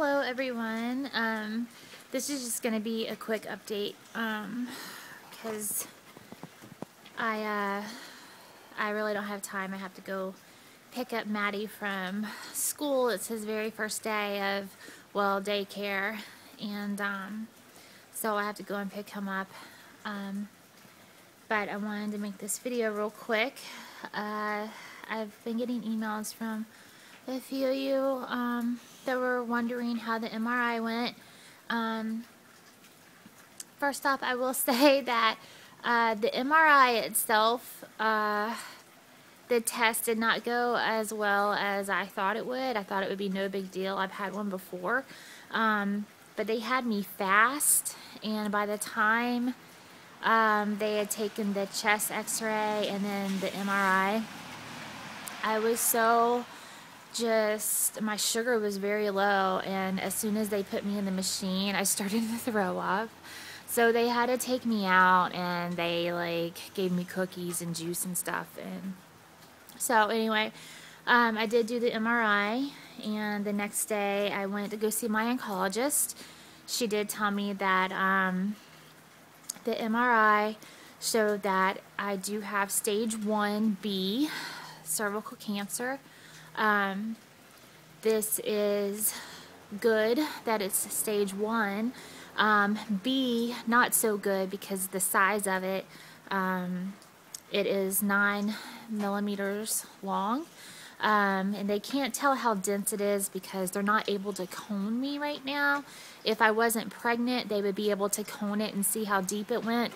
Hello everyone. This is just going to be a quick update because I really don't have time. I have to go pick up Maddie from school. It's his very first day of, well, daycare, and so I have to go and pick him up. But I wanted to make this video real quick. I've been getting emails from a few of you that were wondering how the MRI went. First off, I will say that the MRI itself, the test did not go as well as I thought it would. I thought it would be no big deal. I've had one before. But they had me fast, and by the time they had taken the chest X-ray and then the MRI, I was so my sugar was very low, and as soon as they put me in the machine, I started to throw up. So they had to take me out, and they gave me cookies and juice and stuff. And so anyway, I did do the MRI, and the next day I went to go see my oncologist. She did tell me that the MRI showed that I do have stage 1 B cervical cancer. This is good that it's stage 1. B, not so good because the size of it, it is 9 millimeters long. And they can't tell how dense it is because they're not able to cone me right now. If I wasn't pregnant, they would be able to cone it and see how deep it went,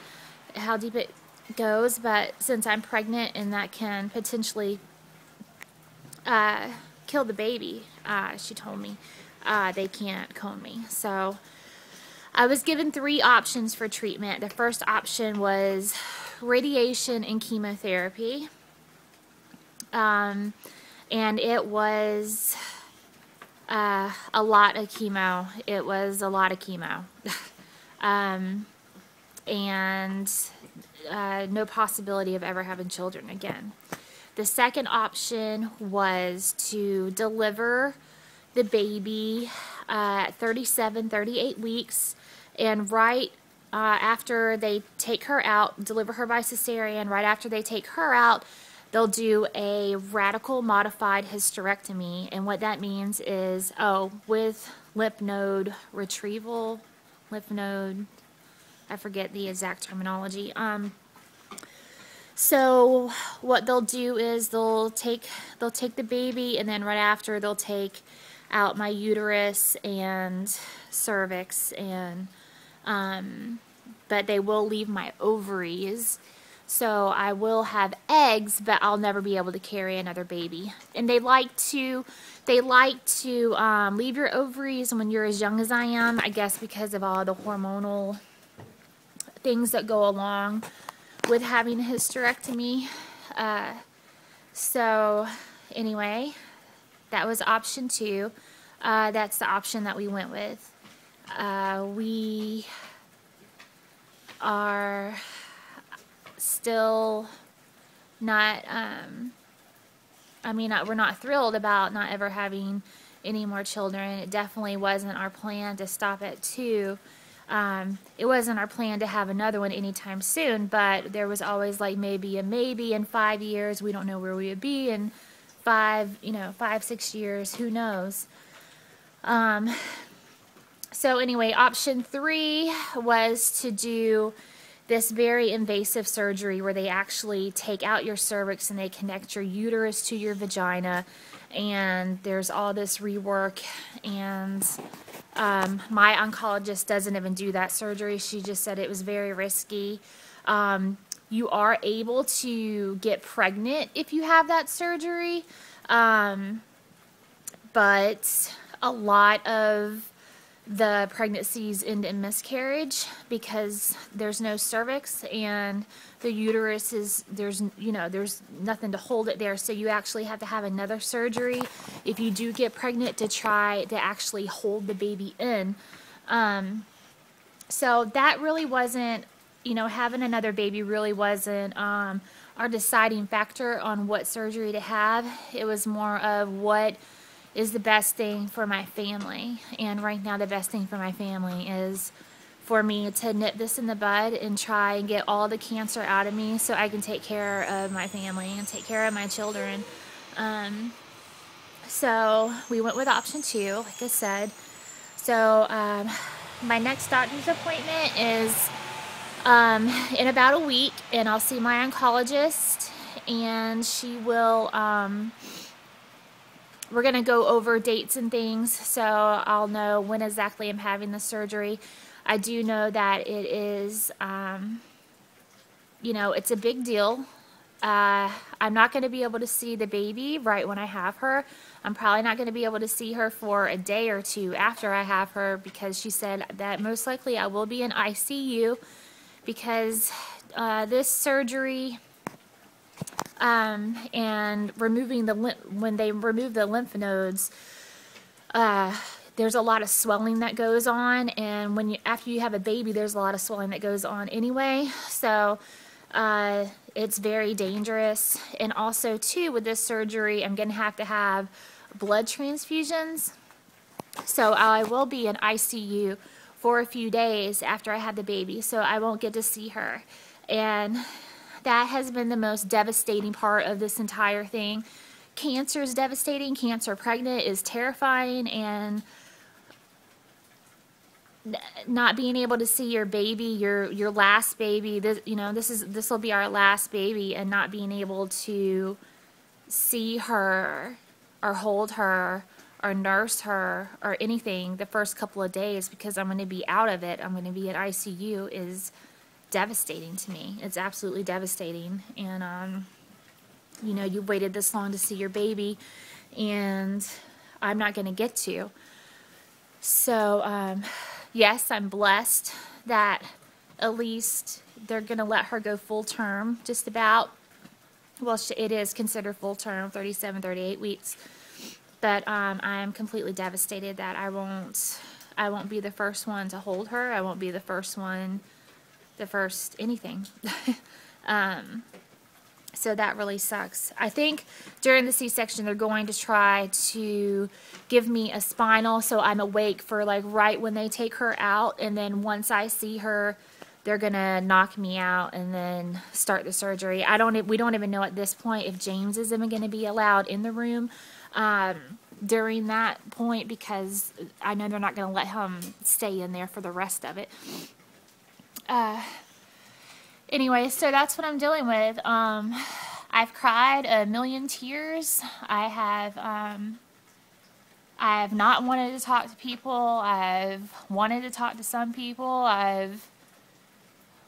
how deep it goes. But since I'm pregnant, and that can potentially kill the baby, she told me, they can't cone me. So I was given 3 options for treatment. The first option was radiation and chemotherapy. And it was a lot of chemo. It was a lot of chemo. And no possibility of ever having children again. The second option was to deliver the baby at 37, 38 weeks, and right after they take her out, deliver her by cesarean, right after they take her out, they'll do a radical modified hysterectomy. And what that means is, with lymph node retrieval, I forget the exact terminology. So what they'll do is they'll take the baby, and then right after they'll take out my uterus and cervix, and but they will leave my ovaries. So I will have eggs, but I'll never be able to carry another baby. And they like to leave your ovaries when you're as young as I am, I guess because of all the hormonal things that go along with having a hysterectomy. So anyway, that was option 2. That's the option that we went with. We are still not, we're not thrilled about not ever having any more children. It definitely wasn't our plan to stop at 2. It wasn't our plan to have another one anytime soon, but there was always maybe in 5 years. We don't know where we would be in 5, 6 years, who knows. So anyway, option 3 was to do this very invasive surgery where they actually take out your cervix and they connect your uterus to your vagina, and there's all this rework, and my oncologist doesn't even do that surgery. She just said it was very risky. You are able to get pregnant if you have that surgery, but a lot of the pregnancies end in miscarriage because there's no cervix, and the uterus there's nothing to hold it there. So you actually have to have another surgery if you do get pregnant to try to actually hold the baby in. So that really wasn't, having another baby really wasn't our deciding factor on what surgery to have. It was more of what is the best thing for my family. And right now the best thing for my family is for me to nip this in the bud and try and get all the cancer out of me so I can take care of my family and take care of my children. So we went with option 2, like I said. So my next doctor's appointment is in about a week, and I'll see my oncologist, and she will, we're going to go over dates and things, so I'll know when exactly I'm having the surgery. I do know that it is, you know, it's a big deal. I'm not going to be able to see the baby right when I have her. I'm probably not going to be able to see her for a day or 2 after I have her, because she said that most likely I will be in ICU, because this surgery and removing when they remove the lymph nodes, there's a lot of swelling that goes on, and after you have a baby, there's a lot of swelling that goes on anyway. So it's very dangerous. And also too, with this surgery, I'm going to have blood transfusions. So I will be in ICU for a few days after I have the baby, so I won't get to see her. And that has been the most devastating part of this entire thing. Cancer is devastating. Cancer pregnant is terrifying, and not being able to see your baby, your last baby, this will be our last baby, and not being able to see her or hold her or nurse her or anything the first couple of days, because I'm going to be out of it, I'm going to be in ICU, is devastating to me. It's absolutely devastating. And you know, you waited this long to see your baby, and I'm not going to get to. So yes, I'm blessed that at least they're going to let her go full term, just about. Well, it is considered full term, 37, 38 weeks. But I'm completely devastated that I won't be the first one to hold her. I won't be the first anything. So that really sucks. I think during the C-section they're going to try to give me a spinal so I'm awake for like right when they take her out, and then once I see her, they're gonna knock me out and then start the surgery. We don't even know at this point if James is even gonna be allowed in the room during that point, because I know they're not gonna let him stay in there for the rest of it. Anyway, so that's what I'm dealing with. I've cried a million tears. I have not wanted to talk to people. I've wanted to talk to some people. I've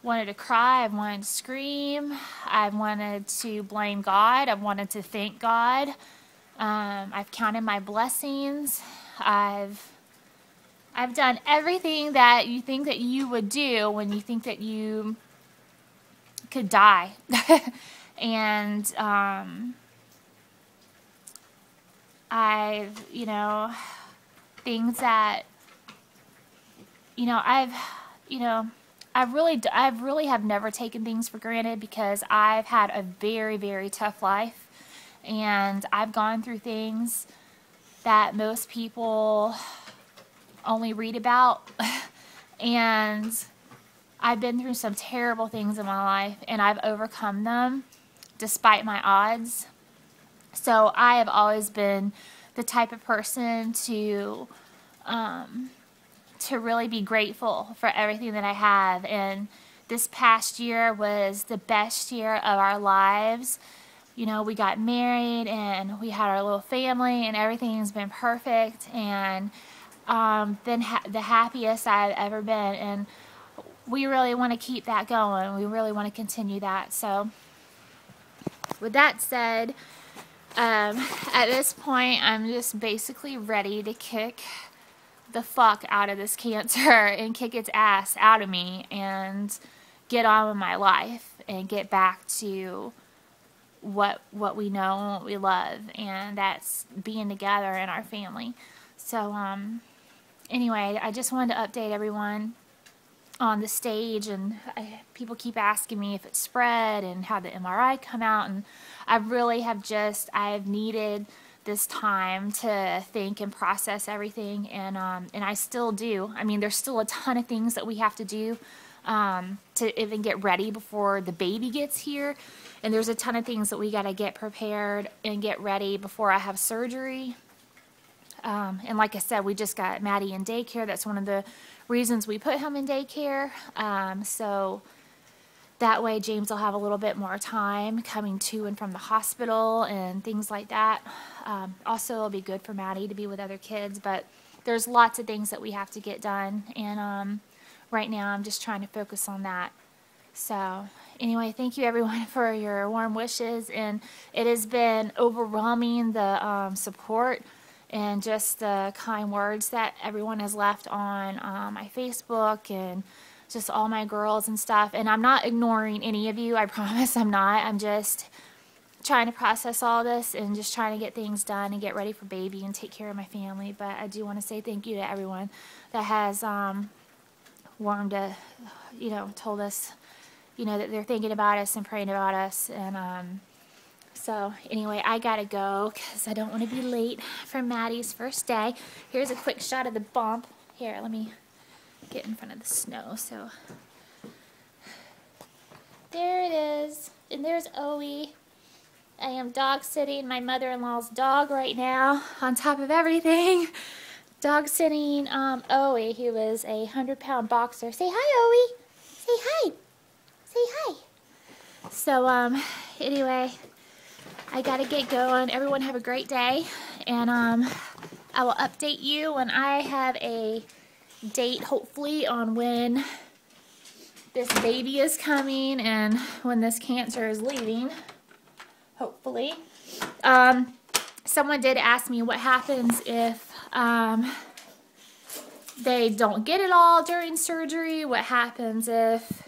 wanted to cry. I've wanted to scream. I've wanted to blame God. I've wanted to thank God. I've counted my blessings. I've done everything that you think that you would do when you think that you could die. And I've, things that, I really have never taken things for granted, because I've had a very, very tough life, and I've gone through things that most people only read about. And I've been through some terrible things in my life, and I've overcome them despite my odds. So I have always been the type of person to really be grateful for everything that I have. And this past year was the best year of our lives. We got married, and we had our little family, and everything has been perfect, and been the happiest I've ever been. And we really want to keep that going. We really want to continue that. So with that said, at this point, I'm just basically ready to kick the fuck out of this cancer and kick its ass out of me and get on with my life and get back to what we know and what we love, and that's being together in our family. So anyway, I just wanted to update everyone on the stage, and people keep asking me if it's spread and how the MRI come out, and I really have I've needed this time to think and process everything, and I still do. I mean, there's still a ton of things that we have to do to even get ready before the baby gets here, and there's a ton of things that we got to get prepared and get ready before I have surgery. And like I said, we just got Maddie in daycare. That's one of the reasons we put him in daycare. So that way James will have a little bit more time coming to and from the hospital and things like that. Also, it'll be good for Maddie to be with other kids, but there's lots of things that we have to get done. And right now I'm just trying to focus on that. So anyway, thank you everyone for your warm wishes. And it has been overwhelming, the support and just the kind words that everyone has left on my Facebook and just all my girls and stuff. And I'm not ignoring any of you, I promise I'm not. I'm just trying to process all this and just trying to get things done and get ready for baby and take care of my family. But I do want to say thank you to everyone that has warmed to, told us, that they're thinking about us and praying about us. And so anyway, I gotta go because I don't want to be late for Maddie's first day. Here's a quick shot of the bump. Here, let me get in front of the snow. So there it is, and there's Owie. I am dog sitting my mother-in-law's dog right now on top of everything. Dog sitting Owie, who was a 100-pound boxer. Say hi, Owie. Say hi. Say hi. So anyway, I gotta get going. Everyone have a great day, and I will update you when I have a date, hopefully, on when this baby is coming and when this cancer is leaving, hopefully. Someone did ask me what happens if they don't get it all during surgery. What happens if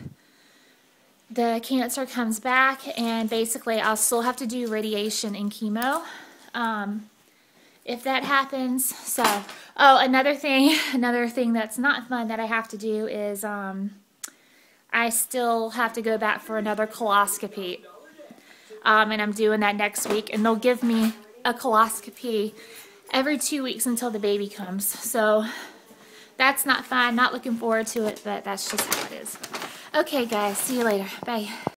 the cancer comes back? And basically I'll still have to do radiation and chemo if that happens. So, oh, another thing that's not fun that I have to do is I still have to go back for another coloscopy, and I'm doing that next week, and they'll give me a coloscopy every 2 weeks until the baby comes. So that's not fun, not looking forward to it, but that's just how it is. Okay guys, see you later. Bye.